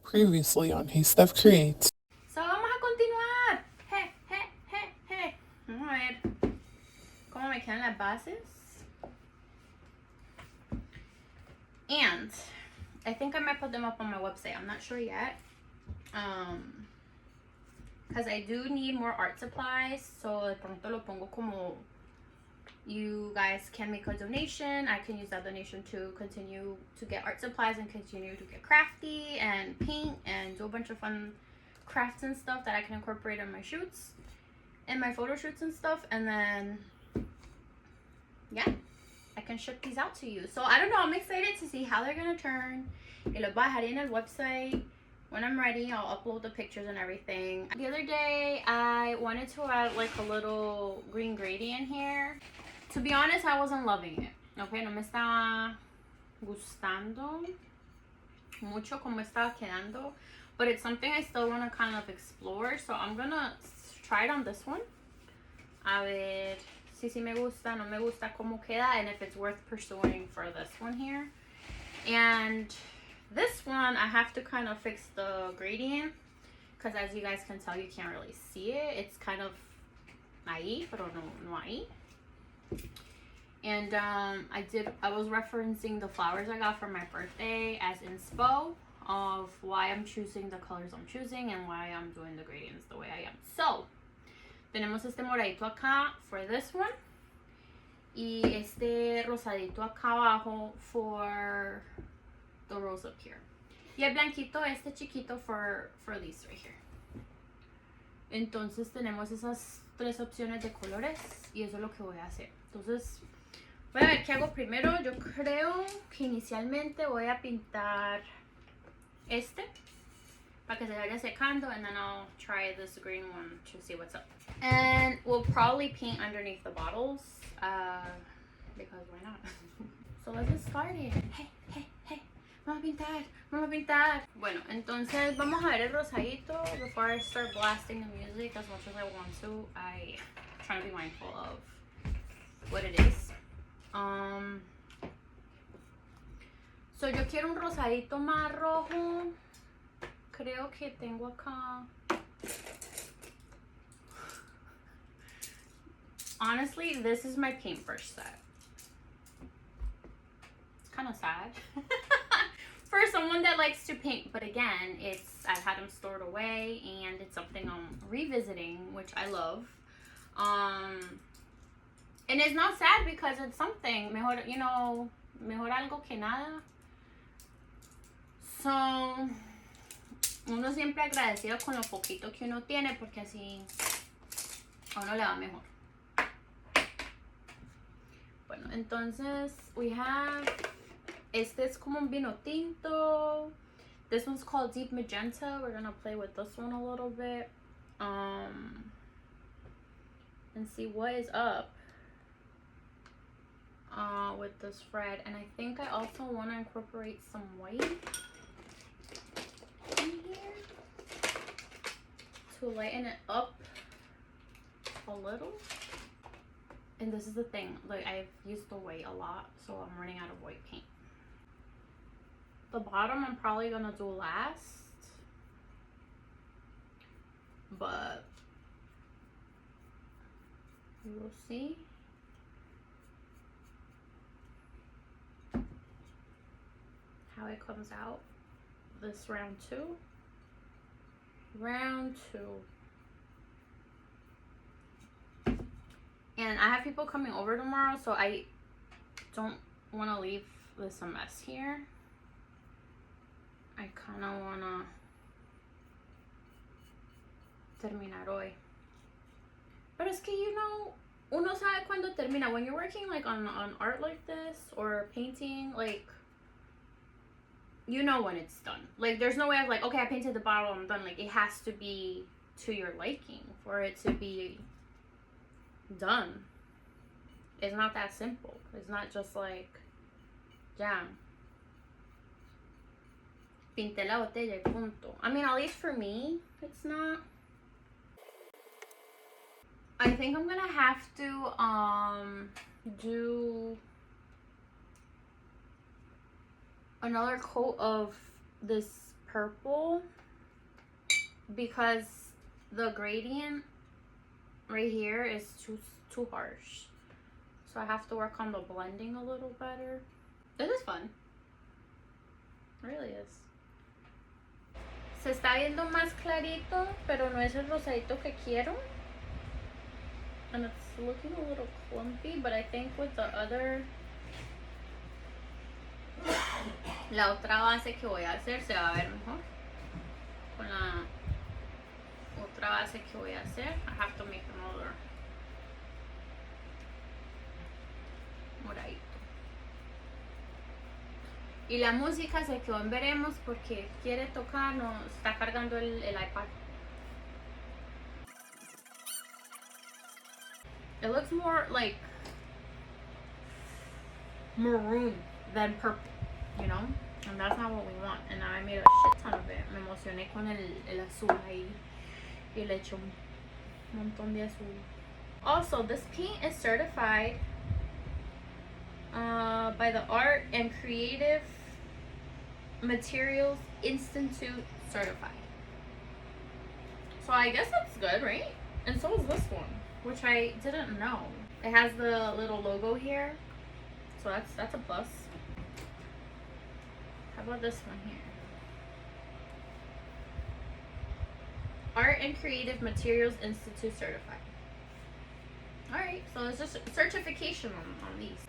Previously on Hey Steph Creates. So, vamos a continuar. Vamos a ver cómo me quedan las bases. And I think I might put them up on my website. I'm not sure yet. Because I do need more art supplies. So, de pronto lo pongo como you guys can make a donation. I can use that donation to continue to get art supplies and continue to get crafty and paint and do a bunch of fun crafts and stuff that I can incorporate in my shoots and my photo shoots and stuff. And then yeah, I can ship these out to you. So I don't know, I'm excited to see how they're gonna turn. Y los voy a dejar en el website. When I'm ready, I'll upload the pictures and everything. The other day, I wanted to add like a little green gradient here. To be honest, I wasn't loving it. Okay, no me estaba gustando mucho como estaba quedando. But it's something I still want to kind of explore. So I'm gonna try it on this one. A ver si me gusta, no me gusta como queda, and if it's worth pursuing for this one here. And this one, I have to kind of fix the gradient. Because as you guys can tell, you can't really see it. It's kind of ahí, pero no ahí. And I was referencing the flowers I got for my birthday as inspo of why I'm choosing the colors I'm choosing and why I'm doing the gradients the way I am. So, tenemos este moradito acá for this one. Y este rosadito acá abajo for the rose up here. Y el blanquito, este chiquito for these right here. Entonces tenemos esas tres opciones de colores y eso es lo que voy a hacer. Entonces voy a ver qué hago primero. Yo creo que inicialmente voy a pintar este para que se vaya secando, and then I'll try this green one to see what's up. And we'll probably paint underneath the bottles because why not? So let's get started. Hey, vamos a pintar. Bueno, entonces vamos a ver el rosadito. Before I start blasting the music as much as I want to, I try to be mindful of what it is. So yo quiero un rosadito más rojo. Creo que tengo acá. Honestly, this is my paintbrush set. It's kind of sad for someone that likes to paint, but again, I've had them stored away and it's something I'm revisiting, which I love. And it's not sad because it's something mejor, mejor algo que nada. So uno siempre agradecido con lo poquito que uno tiene porque así a uno le va mejor. Bueno, entonces we have, este es como un vino tinto. This one's called Deep Magenta. We're gonna play with this one a little bit and see what is up with this red. And I think I also want to incorporate some white in here to lighten it up a little. And this is the thing, like I've used the white a lot, so I'm running out of white paint. The bottom I'm probably gonna do last, but we'll see. How it comes out this round two. And I have people coming over tomorrow, so I don't want to leave this a mess here. I kind of want to terminar hoy. But es que, uno sabe cuando termina. When you're working like on art like this or painting, like, you know when it's done. Like, there's no way of like, okay, I painted the bottle, I'm done. Like, it has to be to your liking for it to be done. It's not that simple. It's not just like, ya, pinté la botella y punto. I mean, at least for me, it's not. I think I'm gonna have to do another coat of this purple because the gradient right here is too harsh. So I have to work on the blending a little better. This is fun. It really is. Se está viendo más clarito, pero no es el rosadito que quiero. And it's looking a little clumpy, but I think with the other... La otra base que voy a hacer se va a ver mejor. Con la otra base que voy a hacer, I have to make another moradito. Y la música se quedó en veremos porque quiere tocar, no está cargando el iPad. It looks more like maroon than purple, you know? And that's not what we want. And now I made a shit ton of it. Me emocioné con el azul ahí. Y le eché un montón de azul. Also, this paint is certified by the Art and Creative Materials Institute certified. So I guess that's good, right? And so is this one, which I didn't know. It has the little logo here, so that's a plus. How about this one here? Art and Creative Materials Institute certified. Alright, so it's just certification on these.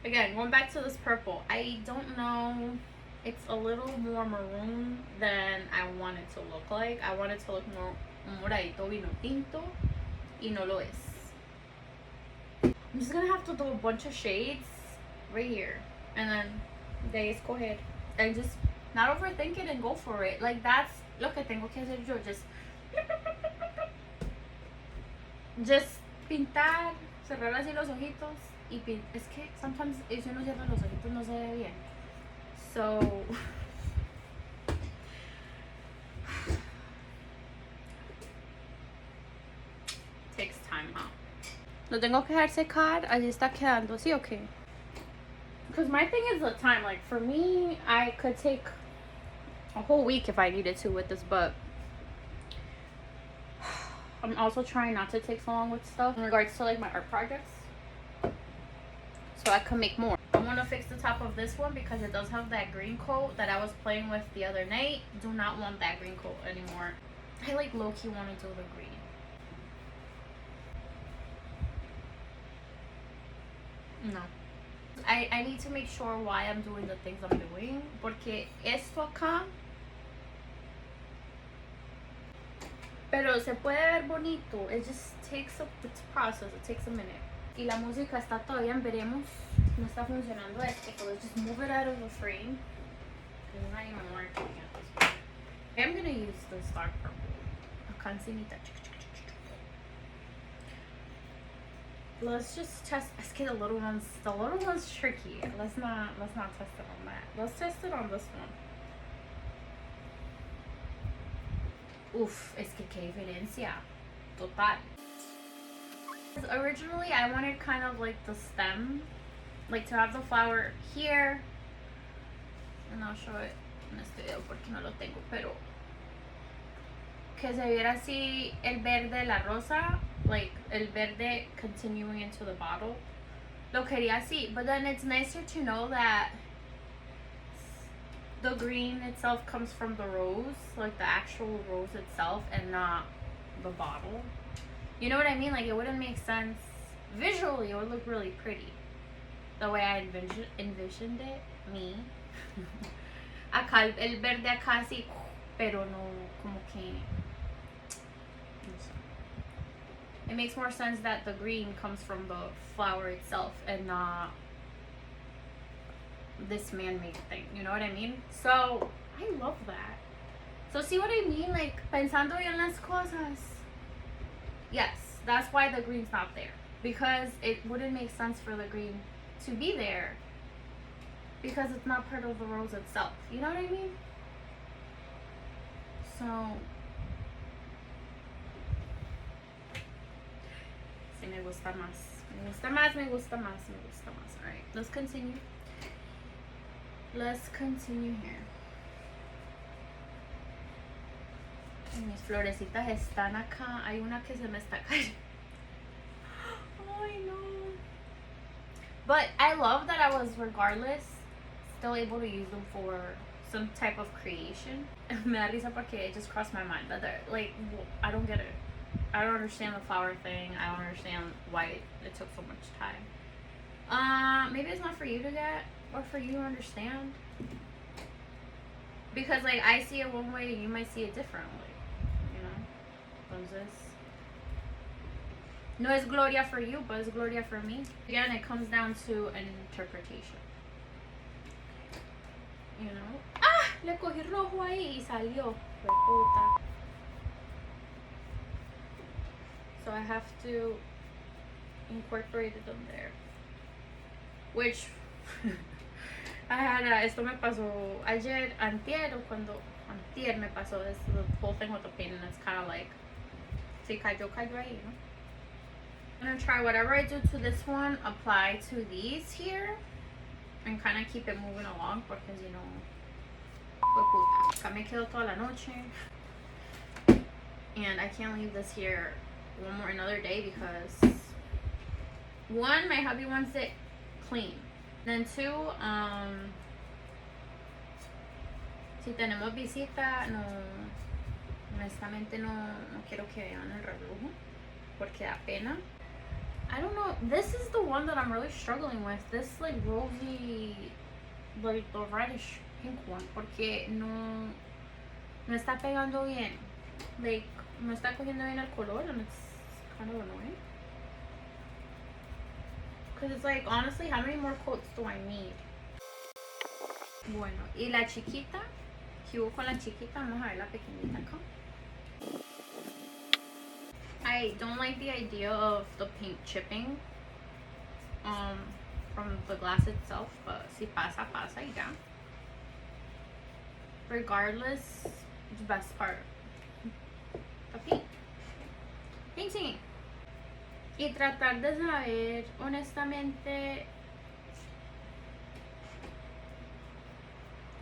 Again, going back to this purple, I don't know, it's a little more maroon than I want it to look like. I want it to look more moradito vino tinto, y no lo es. I'm just gonna have to do a bunch of shades right here, and then de escoger, and just not overthink it and go for it. Like, that's lo que tengo que hacer yo, just pintar, cerrar así los ojitos. Y es que sometimes if uno cierra los ojitos no se ve bien. So takes time, huh? Lo tengo que dejar secar, allí está quedando, ¿sí o qué? Because my thing is the time. Like, for me, I could take a whole week if I needed to with this, but I'm also trying not to take so long with stuff in regards to like my art projects, so I can make more. I want to fix the top of this one because it does have that green coat that I was playing with the other night. Do not want that green coat anymore. I like low-key want to do the green. No. I need to make sure why I'm doing the things I'm doing. Porque esto acá, pero se puede ver bonito. It just takes it's a process. It takes a minute. Y la música está todavía en veremos. No está funcionando esto. So let's just move it out of the frame. It's not even working at this point. I'm gonna use this dark purple. A cancinita. Let's just test. Let's get the little one's tricky. Let's not test it on that. Let's test it on this one. Oof, es que qué diferencia. Total. Originally, I wanted kind of like the stem, like to have the flower here. And I'll show it en este video porque no lo tengo, pero que se viera así el verde, la rosa, like el verde continuing into the bottle. Lo quería así, but then it's nicer to know that the green itself comes from the rose, like the actual rose itself, and not the bottle. You know what I mean? Like, it wouldn't make sense visually. It would look really pretty the way I envisioned it. Me. Acá el verde acá así, pero no como que. It makes more sense that the green comes from the flower itself and not this man-made thing. You know what I mean? So I love that. So see what I mean? Like, pensando en las cosas. Yes, that's why the green's not there. Because it wouldn't make sense for the green to be there. Because it's not part of the rose itself. You know what I mean? So sí, me gusta más. Me gusta más, me gusta más, me gusta más. Alright, let's continue. Let's continue here. Mis florecitas están acá. Hay una que se me está cayendo. I know. But I love that I was, regardless, still able to use them for some type of creation. Me da risa porque it just crossed my mind that they're, like, I don't get it. I don't understand the flower thing. I don't understand why it took so much time. Maybe it's not for you to get or for you to understand. Because, like, I see it one way and you might see it differently. You know? Entonces, no es gloria for you, but it's gloria for me. Again, it comes down to an interpretation. You know? Ah! Le cogí rojo ahí y salió. Puta. So I have to incorporate it on there. Which I had esto me pasó ayer, antier, o cuando antier me pasó this the whole thing with the paint, and it's kind of like, si cayó ahí, you know? I'm gonna try whatever I do to this one, apply to these here, and kind of keep it moving along, because, you know, pues puta, acá me quedo toda la noche, and I can't leave this here another day, because one, my hubby wants it clean. Then two, si tenemos visita, no, honestamente no quiero que vean el reblujo, porque da pena. I don't know, this is the one that I'm really struggling with, this like rosy, like the reddish pink one, porque no está pegando bien, like, no está cogiendo bien el color, and it's kind of annoying. Because it's like, honestly, how many more coats do I need? Bueno, y la chiquita, ¿qué hubo con la chiquita? Vamos a ver la pequeñita acá. I don't like the idea of the paint chipping from the glass itself, but si pasa, pasa y ya. Regardless, the best part, the paint. Painting. Y tratar de saber, honestamente,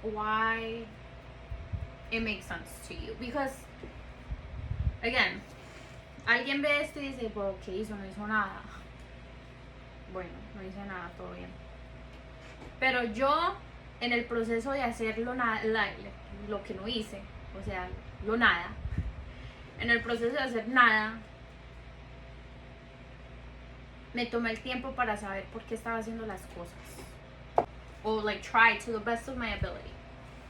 why it makes sense to you. Because, again, alguien ve esto y dice, pues, ¿qué hizo? No hizo nada. Bueno, no hice nada, todo bien. Pero yo, en el proceso de hacer lo que no hice, o sea, lo nada, en el proceso de hacer nada, me tomé el tiempo para saber por qué estaba haciendo las cosas. Or like try to the best of my ability.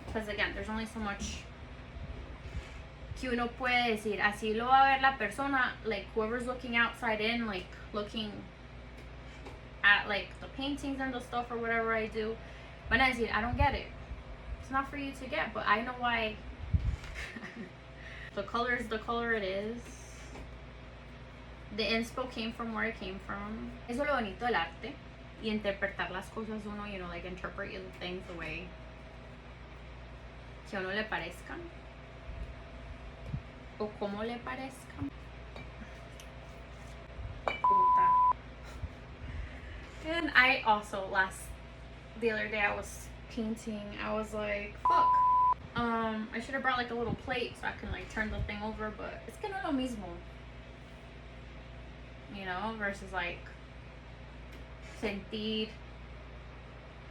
Because again, there's only so much que uno puede decir. Así lo va a ver la persona, like whoever's looking outside in, like looking at like the paintings and the stuff or whatever I do. Van a decir, I don't get it. It's not for you to get, but I know why. The color is the color it is. The inspo came from where it came from. Eso es lo bonito del arte. Y interpretar las cosas uno, you know, like interpret the things the way que a uno le parezcan. O como le parezcan. Puta. And I also, the other day I was painting, I was like, fuck. I should have brought like a little plate so I can like turn the thing over, but it's que no lo mismo. You know, versus like sentir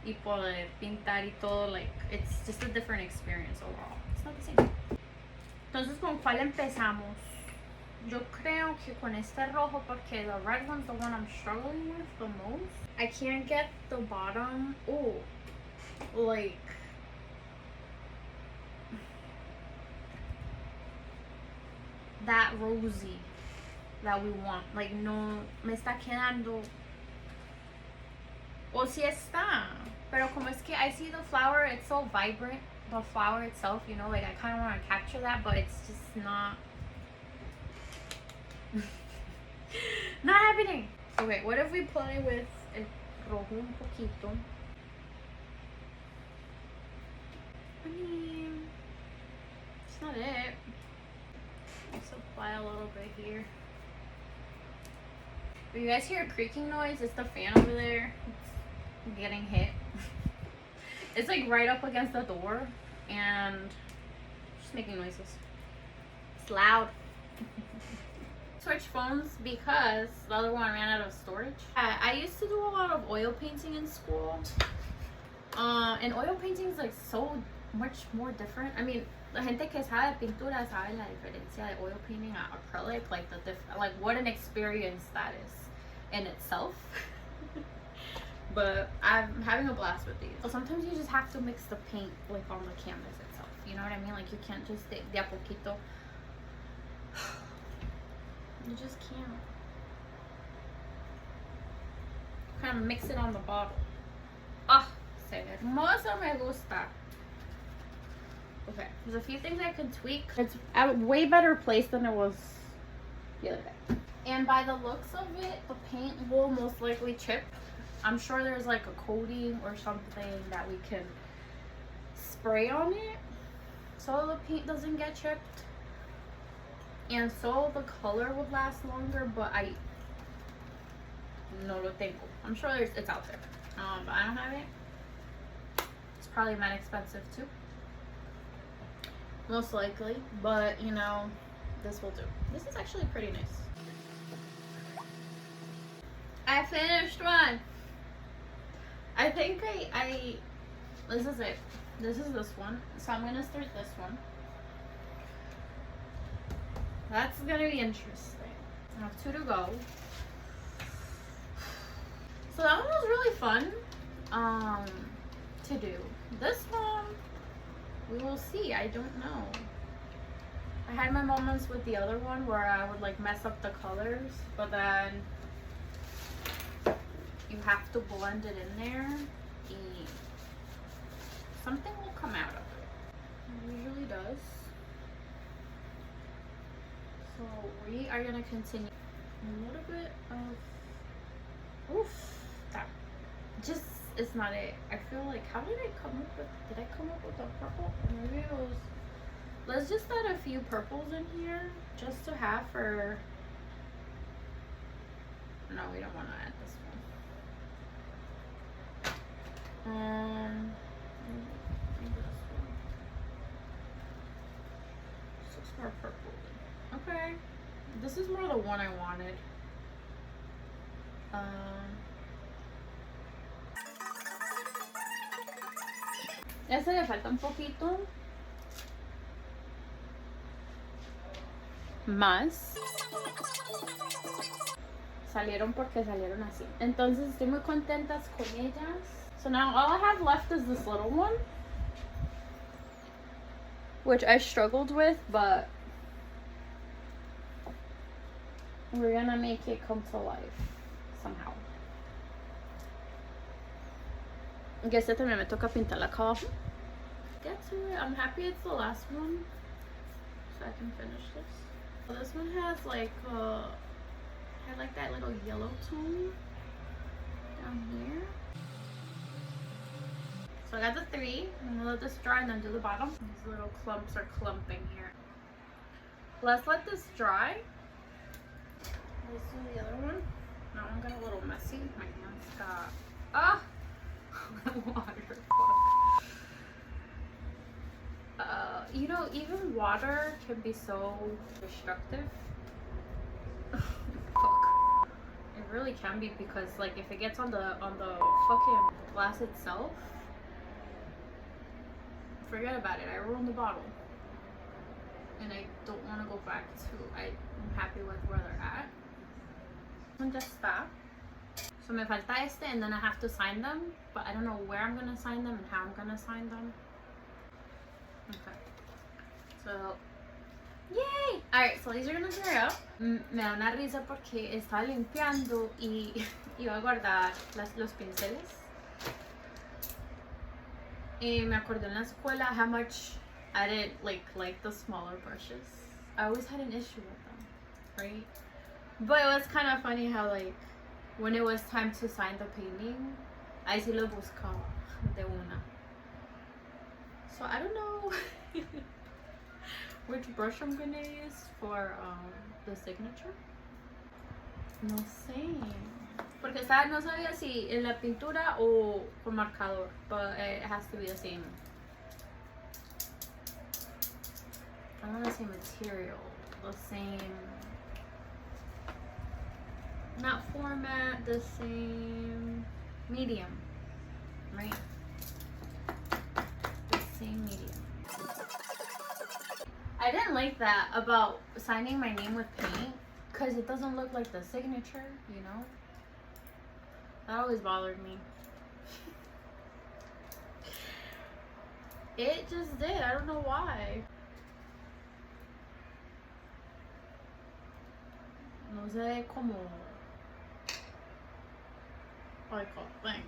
y poder pintar y todo, like it's just a different experience overall. It's not the same. Entonces, ¿con cuál empezamos? Yo creo que con este rojo, porque the red one's the one I'm struggling with the most. I can't get the bottom, like that rosy that we want. Like, no me está quedando. O si está, pero como es que I see the flower, it's so vibrant, the flower itself, you know, like I kind of want to capture that, but it's just not not happening. Okay, what if we play with el rojo un poquito? I mean, it's not it. Let's apply a little bit here. If you guys hear a creaking noise, it's the fan over there. It's getting hit. It's like right up against the door and just making noises. It's loud. Switch phones because the other one ran out of storage. I used to do a lot of oil painting in school. And oil painting is like so much more different. I mean, la gente que sabe de pintura sabe la diferencia de oil painting a acrylic, like like what an experience that is in itself. But I'm having a blast with these. So sometimes you just have to mix the paint like on the canvas itself. You know what I mean? Like you can't just de a poquito. You just can't. Kind of mix it on the bottle. Ah, se hermosa, me gusta. Okay, there's a few things I can tweak. It's at a way better place than it was the other day. And by the looks of it, the paint will most likely chip. I'm sure there's like a coating or something that we can spray on it so the paint doesn't get chipped. And so the color would last longer, but I no lo tengo. I'm sure it's out there. But I don't have it. It's probably not expensive too. Most likely. But you know, this will do. This is actually pretty nice. I finished one. I think I this is it. This is this one. So I'm gonna start this one. That's gonna be interesting. I have 2 to go. So that one was really fun to do. This one, we will see. I don't know. I had my moments with the other one where I would like mess up the colors, but then you have to blend it in there and something will come out of it. It usually does. So we are gonna continue a little bit of that just it's not it. I feel like did I come up with a purple? Maybe it was, let's just add a few purples in here just to have for, no, we don't want to add this one. Maybe this one. Just more purple. Okay, this is more the one I wanted. Este le falta un poquito más. Salieron porque salieron así. Entonces estoy muy contentas con ellas. So now all I have left is this little one, which I struggled with, but we're gonna make it come to life somehow. Que este también me toca pintarla acá abajo. Get to it. I'm happy it's the last one, so I can finish this. So this one has like had like that little yellow tone down here. So I got the 3. I'm gonna let this dry and then do the bottom. These little clumps are clumping here. Let's let this dry. Let's do the other one. That one got a little messy. My hands got water. You know, even water can be so destructive. Fuck. It really can be, because like if it gets on the fucking glass itself, forget about it. I ruined the bottle. And I don't want to go back to, I'm happy with where they're at. And just stop. So me falta este, and then I have to sign them, but I don't know where I'm gonna sign them and how I'm gonna sign them. Okay. So, yay! Alright, so these are gonna dry out. Me da una risa porque estaba limpiando y iba a guardar los pinceles. Y me acordé en la escuela how much I didn't like the smaller brushes. I always had an issue with them, right? But it was kind of funny how like when it was time to sign the painting, I sí lo buscaba de una. So I don't know which brush I'm gonna use for the signature. No sé. Porque esta no sabía si en la pintura o con marcador, but it has to be the same. I want the same material, the same, not format, the same medium, right? The same medium. I didn't like that about signing my name with paint because it doesn't look like the signature, you know? That always bothered me. It just did. I don't know why. No sé cómo. Like a thing.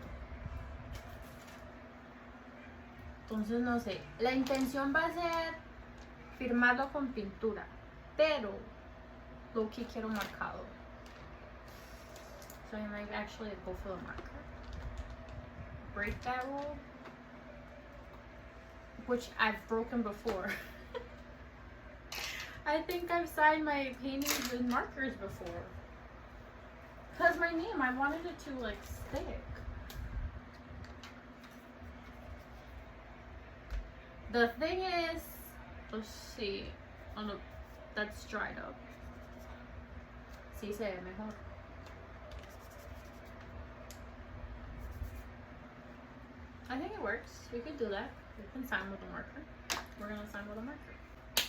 Entonces no sé. La intención va a ser firmarlo con pintura, pero lo que quiero marcado. So I might actually go for the marker. Break that rule, which I've broken before. I think I've signed my paintings with markers before. Cause my name, I wanted it to like stick. The thing is, let's see. Oh no, that's dried up. Sí se ve mejor. I think it works. We could do that. We can sign with a marker. We're gonna sign with a marker.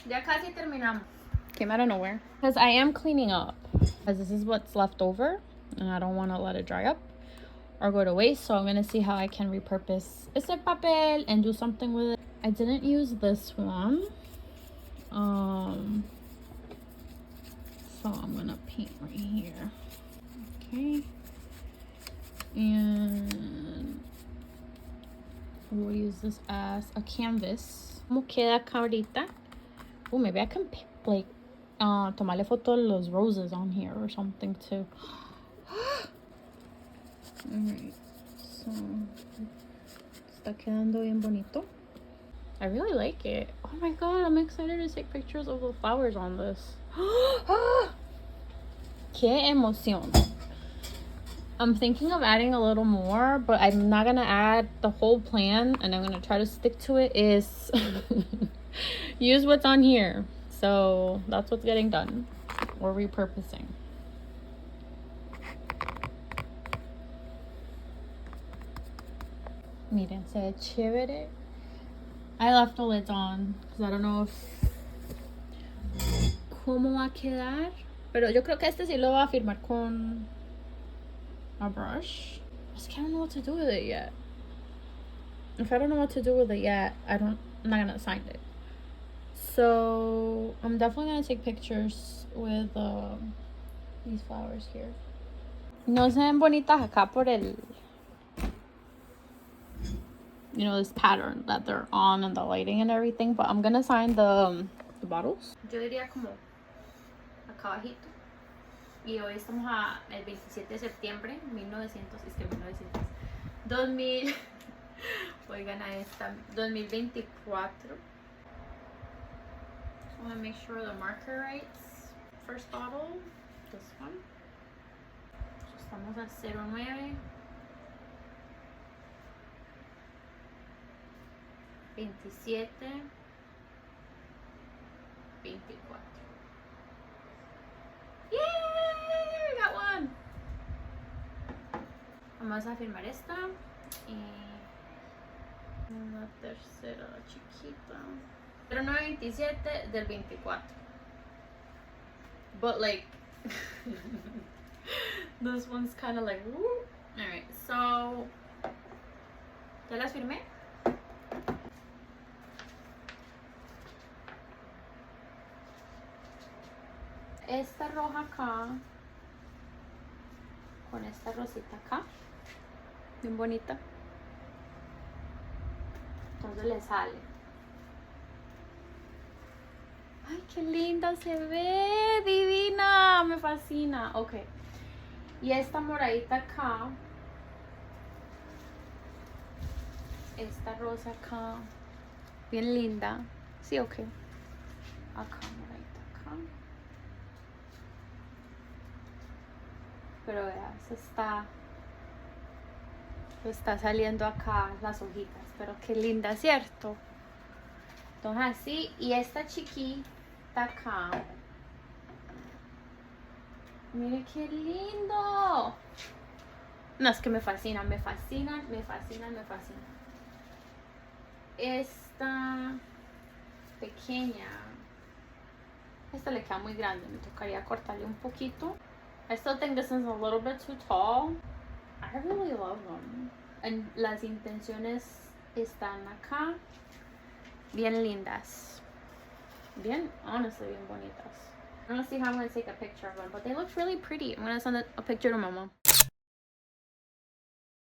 Ya casi terminamos. Came out of nowhere. Because I am cleaning up. Because this is what's left over. And I don't want to let it dry up or go to waste. So I'm going to see how I can repurpose este papel and do something with it. I didn't use this one. So I'm going to paint right here. Okay. And we'll use this as a canvas. ¿Cómo queda acá ahorita? Oh, maybe I can like tomarle foto de los roses on here or something too. Alright, so está quedando bien bonito. I really like it. Oh my god, I'm excited to take pictures of the flowers on this. Qué emoción. I'm thinking of adding a little more, but I'm not gonna add the whole plan, and I'm gonna try to stick to it is use what's on here. So that's what's getting done. We're repurposing. Miren, se ve chévere. I left the lids on because I don't know if cómo va a quedar. Pero yo creo que este sí lo va a firmar con a brush. I don't know what to do with it yet. If I don't know what to do with it yet, I'm not gonna sign it. So I'm definitely gonna take pictures with these flowers here. No se ven bonitas acá por el, you know, this pattern that they're on and the lighting and everything, but I'm gonna sign the bottles. Yo diría como acá abajito. Y hoy estamos el 27 de septiembre, 2000, oigan a esta, 2024. I want to make sure the marker writes. First bottle, this one. Estamos a 09. 27. 24. Yay! We got one. Vamos a firmar esta y una tercera chiquita. 0927 del 24. But like this one's kind of like woo. All right, so ya las firmé. Esta roja acá con esta rosita acá, bien bonita. Entonces le sale. Ay, qué linda se ve, divina, me fascina. Ok, y esta moradita acá, esta rosa acá, bien linda. Sí, ok. Acá, moradita acá. Pero vea, esa está Está saliendo acá las hojitas, pero qué linda, ¿cierto? Entonces así, y esta chiquita acá. Mire qué lindo. No, es que me fascina, me fascina, me fascina, me fascina. Esta pequeña, esta le queda muy grande, me tocaría cortarle un poquito. I still think this is a little bit too tall. I really love them. And las intenciones están acá, bien lindas. Bien, honestly, bien bonitas. I'm gonna see how I'm gonna take a picture of them, but they look really pretty. I'm gonna send a picture to my mom.